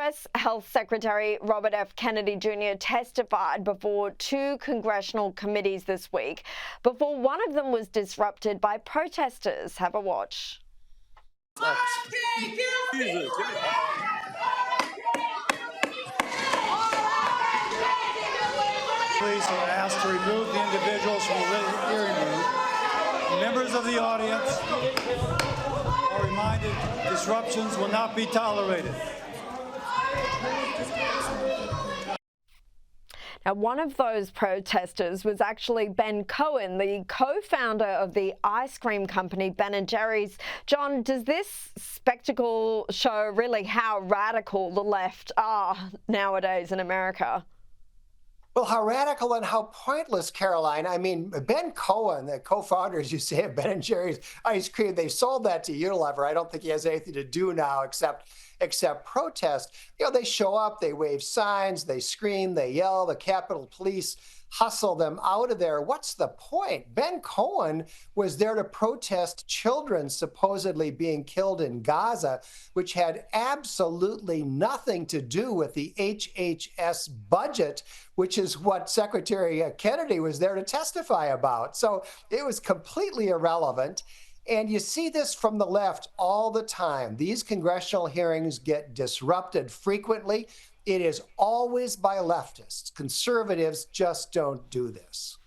U.S. Health Secretary Robert F. Kennedy Jr. testified before two congressional committees this week before one of them was disrupted by protesters. Have a watch. Please are asked to remove the individuals from the hearing room. Members of the audience are reminded disruptions will not be tolerated. Now, one of those protesters was actually Ben Cohen, the co-founder of the ice cream company Ben & Jerry's. John, does this spectacle show really how radical the left are nowadays in America? Well, how radical and how pointless, Caroline. I mean, Ben Cohen, the co-founder, as you say, of Ben & Jerry's ice cream, they sold that to Unilever. I don't think he has anything to do now except protest. You know, they show up, they wave signs, they scream, they yell, the Capitol Police hustle them out of there. What's the point? Ben Cohen was there to protest children supposedly being killed in Gaza, which had absolutely nothing to do with the HHS budget, which is what Secretary Kennedy was there to testify about. So it was completely irrelevant. And you see this from the left all the time. These congressional hearings get disrupted frequently. It is always by leftists. Conservatives just don't do this.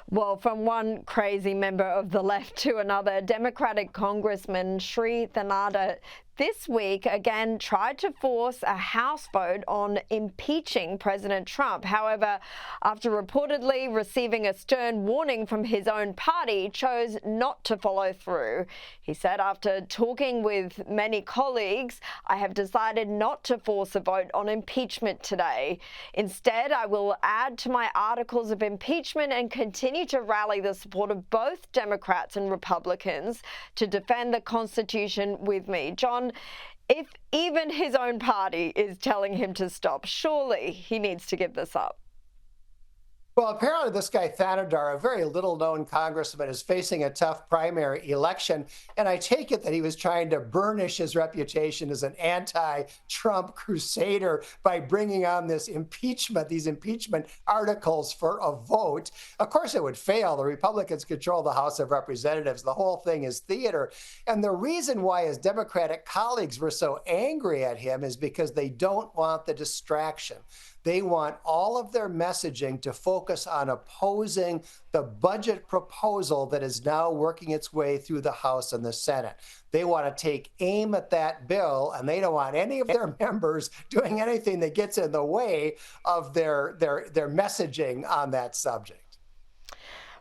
Well, from one crazy member of the left to another, Democratic Congressman Sri Thanada this week again tried to force a House vote on impeaching President Trump. However, after reportedly receiving a stern warning from his own party, chose not to follow through. He said, after talking with many colleagues, I have decided not to force a vote on impeachment today. Instead, I will add to my articles of impeachment and continue to rally the support of both Democrats and Republicans to defend the Constitution with me. John, if even his own party is telling him to stop, surely he needs to give this up. Well, apparently this guy Thanadar, a very little-known congressman, is facing a tough primary election, and I take it that he was trying to burnish his reputation as an anti-Trump crusader by bringing on these impeachment articles for a vote. Of course, it would fail. The Republicans control the House of Representatives. The whole thing is theater. And the reason why his Democratic colleagues were so angry at him is because they don't want the distraction. They want all of their messaging to focus on opposing the budget proposal that is now working its way through the House and the Senate. They want to take aim at that bill, and they don't want any of their members doing anything that gets in the way of their messaging on that subject.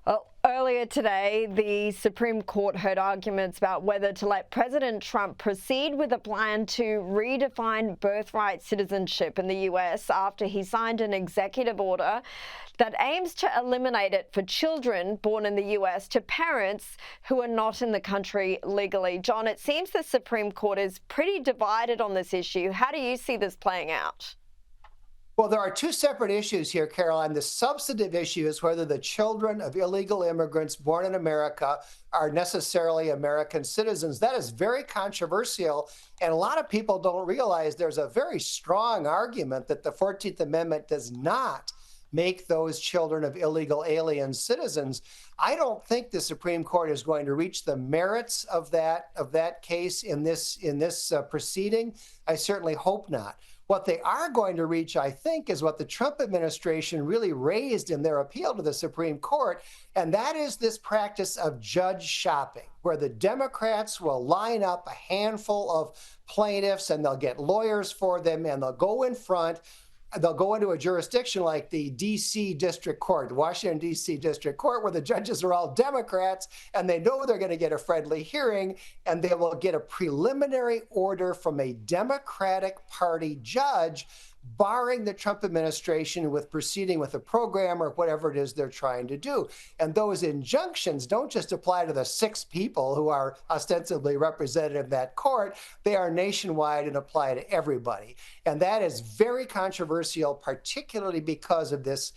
Well, earlier today, the Supreme Court heard arguments about whether to let President Trump proceed with a plan to redefine birthright citizenship in the U.S. after he signed an executive order that aims to eliminate it for children born in the U.S. to parents who are not in the country legally. John, it seems the Supreme Court is pretty divided on this issue. How do you see this playing out? Well, there are two separate issues here, Caroline. The substantive issue is whether the children of illegal immigrants born in America are necessarily American citizens. That is very controversial, and a lot of people don't realize there's a very strong argument that the 14th Amendment does not make those children of illegal alien citizens. I don't think the Supreme Court is going to reach the merits of that case in this proceeding. I certainly hope not. What they are going to reach, I think, is what the Trump administration really raised in their appeal to the Supreme Court, and that is this practice of judge shopping, where the Democrats will line up a handful of plaintiffs and they'll get lawyers for them and they'll go in front. They'll go into a jurisdiction like the D.C. District Court, the Washington, D.C. District Court, where the judges are all Democrats, and they know they're going to get a friendly hearing, and they will get a preliminary order from a Democratic Party judge barring the Trump administration with proceeding with a program or whatever it is they're trying to do. And those injunctions don't just apply to the 6 people who are ostensibly represented in that court. They are nationwide and apply to everybody. And that is very controversial, particularly because of this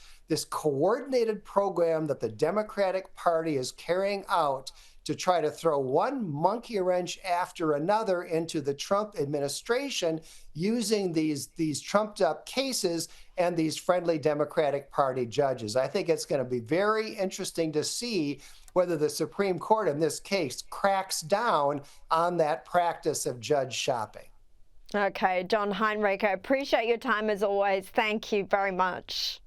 coordinated program that the Democratic Party is carrying out to try to throw one monkey wrench after another into the Trump administration using these trumped up cases and these friendly Democratic Party judges. I think it's going to be very interesting to see whether the Supreme Court in this case cracks down on that practice of judge shopping. Okay, John Heinrich, I appreciate your time as always. Thank you very much.